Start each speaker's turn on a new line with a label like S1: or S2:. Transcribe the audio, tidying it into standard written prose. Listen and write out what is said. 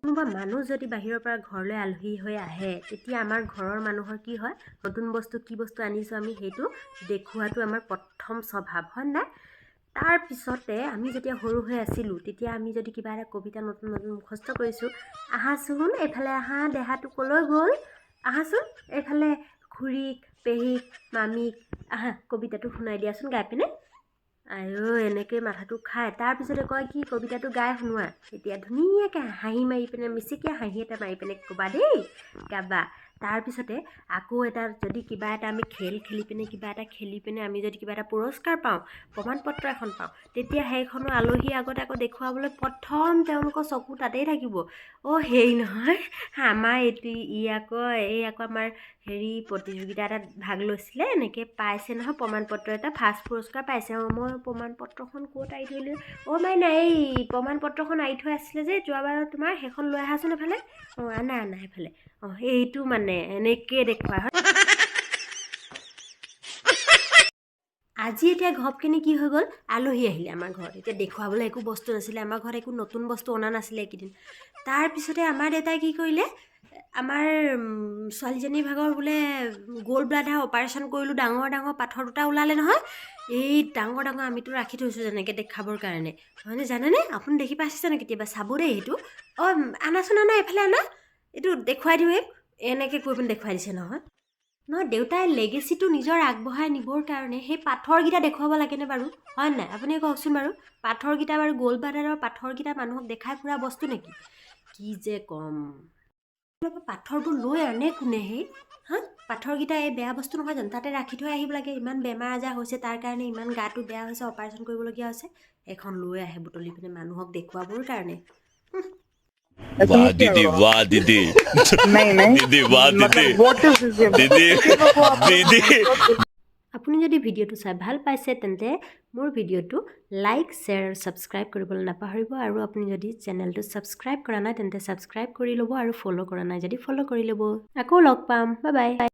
S1: কোনোবা মানুহ যদি বাহিৰৰ পৰা ঘৰলৈ আলহী হৈ আহে তেতিয়া আমাৰ ঘৰৰ মানুহৰ কি হয় নতুন বস্তু কি বস্তু আনিছোঁ আমি সেইটো দেখুৱাটো আমাৰ প্ৰথম স্বভাৱ হয় নাই তাৰপিছতে আমি যেতিয়া সৰু হৈ আছিলোঁ তেতিয়া আমি যদি কিবা এটা কবিতা নতুন নতুন মুখস্থ কৰিছোঁ আহাচোন এইফালে আহা দেহাটো ক'লৈ গ'ল আহাচোন এইফালে খুৰীক পেহীক মামীক আহা কবিতাটো শুনাই দিয়াচোন গাই পিনে আইও এনেকৈ মাথাটো খায় তাৰপিছতে কয় কি কবিতাটো গাই শুনোৱা এতিয়া ধুনীয়াকৈ হাঁহি মাৰি পিনে মিচিকীয়া হাঁহি এটা মাৰি পিনে ক'বা দেই গাবা তাৰপিছতে আকৌ এটা যদি কিবা এটা আমি খেল খেলি পিনে কিবা এটা খেলি পিনে আমি যদি কিবা এটা পুৰস্কাৰ পাওঁ প্ৰমাণপত্ৰ এখন পাওঁ তেতিয়া সেইখনো আলহীৰ আগত আকৌ দেখুৱাবলৈ প্ৰথম তেওঁলোকৰ চকু তাতেই থাকিব হেৰি নহয় আমাৰ এইটো আকৌ আমাৰ হেৰি প্ৰতিযোগিতা এটাত ভাগ লৈছিলে এনেকৈ পাইছে নহয় প্ৰমাণপত্ৰ এটা ফাৰ্ষ্ট পুৰস্কাৰ পাইছে মই প্ৰমাণপত্ৰখন ক'ত আৰি থৈ মাইনা এই প্ৰমাণপত্ৰখন আৰি থৈ আছিলে যে যোৱাবাৰ তোমাৰ সেইখন লৈ আহাচোন এফালে আনা সেইফালে এইটো মানে এনেকৈ দেখুওৱা হয় আজি এতিয়া ঘপকেনে কি হৈ গ'ল আলহী আহিলে আমাৰ ঘৰত এতিয়া দেখুৱাবলৈ একো বস্তু নাছিলে আমাৰ ঘৰত একো নতুন বস্তু অনা নাছিলে এইকেইদিন তাৰপিছতে আমাৰ দেউতাই কি কৰিলে আমাৰ ছোৱালীজনীৰ ভাগৰ বোলে গ'ল্ড ব্লাডাৰ অপাৰেশ্যন কৰিলোঁ ডাঙৰ ডাঙৰ পাথৰ দুটা ওলালে নহয় এই ডাঙৰ ডাঙৰ আমিতো ৰাখি থৈছোঁ যেনেকৈ দেখাবৰ কাৰণে হয়নে জানেনে আপুনি দেখি পাইছেনে কেতিয়াবা চাব দেই সেইটো আনাচোন আনা এইফালে আনা এইটো দেখুৱাই দিওঁ এনেকৈ কৈ পিনে দেখুৱাই দিছে নহয় দেউতাই লেগেচিটো নিজৰ আগবঢ়াই নিবৰ কাৰণে সেই পাথৰকেইটা দেখুৱাব লাগেনে বাৰু হয় নাই আপুনি কওকচোন বাৰু পাথৰকেইটা বাৰু গ'ল্ড ব্লাডাৰৰ পাথৰকেইটা মানুহক দেখাই ফুৰা বস্তু নেকি কি যে ক'ম পাথৰবোৰ লৈ আনে কোনে পাথৰকেইটা এই বেয়া বস্তু নহয় জানো তাতে ৰাখি থৈ আহিব লাগে ইমান বেমাৰ আজাৰ হৈছে তাৰ কাৰণে ইমান গাটো বেয়া হৈছে অপাৰেশ্যন কৰিবলগীয়া হৈছে এখন লৈ আহে বুটলি পিনে মানুহক দেখুৱাবৰ কাৰণে
S2: वाह दीदी वाह दीदी दीदी वाह दीदी दीदी दीदी
S1: আপুনি যদি ভিডিঅ'টো চাই ভাল পাইছে তেন্তে মোৰ ভিডিঅ'টো লাইক শ্বেয়াৰ আৰু ছাবস্ক্ৰাইব কৰিবলৈ নাপাহৰিব আৰু আপুনি যদি চেনেলটো ছাবস্ক্ৰাইব কৰা নাই তেন্তে ছাবস্ক্ৰাইব কৰি ল'ব আৰু ফ'ল' কৰা নাই যদি ফ'ল' কৰি ল'ব আকৌ লগ পাম বাই বাই